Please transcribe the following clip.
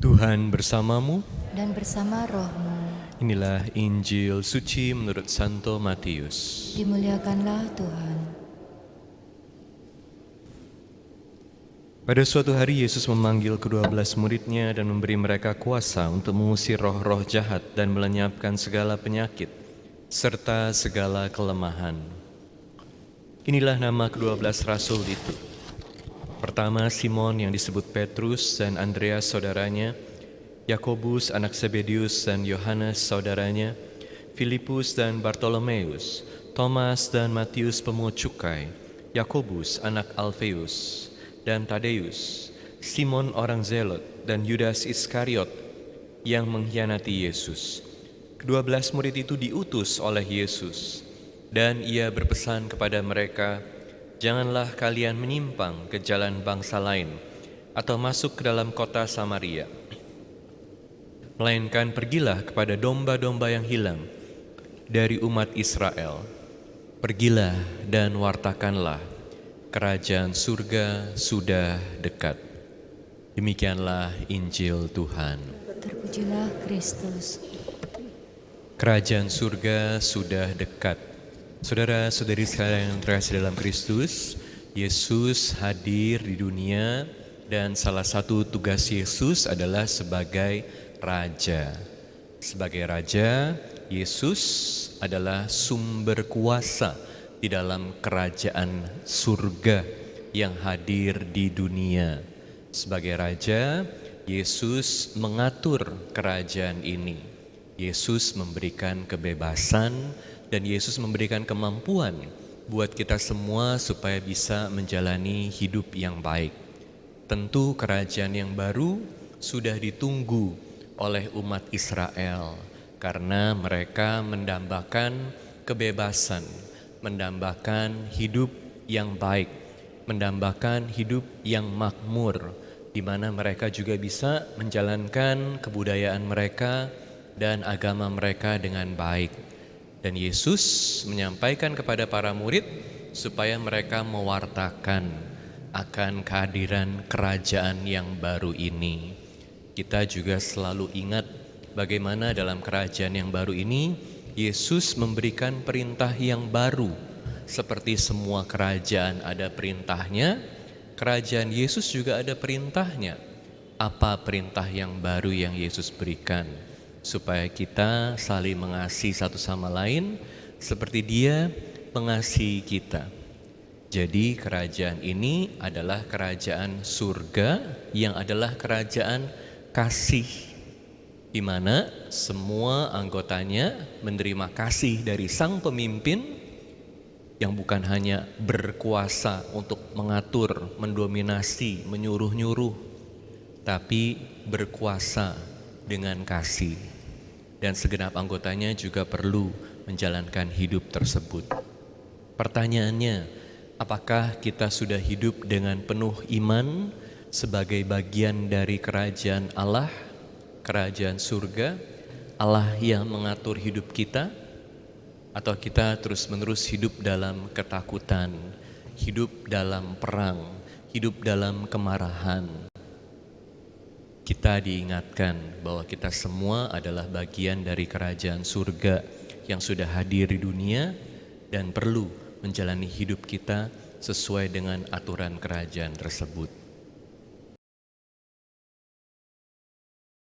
Tuhan bersamamu. Dan bersama rohmu. Inilah Injil suci menurut Santo Matius. Dimuliakanlah Tuhan. Pada suatu hari Yesus memanggil ke-12 muridnya dan memberi mereka kuasa untuk mengusir roh-roh jahat dan melenyapkan segala penyakit serta segala kelemahan. Inilah nama ke-12 rasul itu. Pertama, Simon yang disebut Petrus dan Andreas saudaranya, Yakobus anak Zebedius dan Yohanes saudaranya, Filipus dan Bartolomeus, Thomas dan Matius pemungut cukai, Yakobus anak Alfeus dan Tadeus, Simon orang Zelot dan Yudas Iskariot yang mengkhianati Yesus. Ke-12 murid itu diutus oleh Yesus dan ia berpesan kepada mereka, "Janganlah kalian menyimpang ke jalan bangsa lain atau masuk ke dalam kota Samaria. Melainkan pergilah kepada domba-domba yang hilang dari umat Israel. Pergilah dan wartakanlah, kerajaan surga sudah dekat." Demikianlah Injil Tuhan. Terpujilah Kristus. Kerajaan surga sudah dekat. Saudara-saudari sekalian yang terkasih dalam Kristus, Yesus hadir di dunia dan salah satu tugas Yesus adalah sebagai Raja. Sebagai Raja, Yesus adalah sumber kuasa di dalam kerajaan surga yang hadir di dunia. Sebagai Raja, Yesus mengatur kerajaan ini. Yesus memberikan kebebasan dan Yesus memberikan kemampuan buat kita semua supaya bisa menjalani hidup yang baik. Tentu kerajaan yang baru sudah ditunggu oleh umat Israel karena mereka mendambakan kebebasan, mendambakan hidup yang baik, mendambakan hidup yang makmur, di mana mereka juga bisa menjalankan kebudayaan mereka dan agama mereka dengan baik. Dan Yesus menyampaikan kepada para murid supaya mereka mewartakan akan kehadiran kerajaan yang baru ini. Kita juga selalu ingat bagaimana dalam kerajaan yang baru ini Yesus memberikan perintah yang baru. Seperti semua kerajaan ada perintahnya, kerajaan Yesus juga ada perintahnya. Apa perintah yang baru yang Yesus berikan? Supaya kita saling mengasihi satu sama lain seperti Dia mengasihi kita. Jadi kerajaan ini adalah kerajaan surga yang adalah kerajaan kasih, di mana semua anggotanya menerima kasih dari sang pemimpin yang bukan hanya berkuasa untuk mengatur, mendominasi, menyuruh-nyuruh, tapi berkuasa dengan kasih. Dan segenap anggotanya juga perlu menjalankan hidup tersebut. Pertanyaannya, apakah kita sudah hidup dengan penuh iman sebagai bagian dari kerajaan Allah, kerajaan surga, Allah yang mengatur hidup kita? Atau kita terus-menerus hidup dalam ketakutan, hidup dalam perang, hidup dalam kemarahan? Kita diingatkan bahwa kita semua adalah bagian dari kerajaan surga yang sudah hadir di dunia dan perlu menjalani hidup kita sesuai dengan aturan kerajaan tersebut.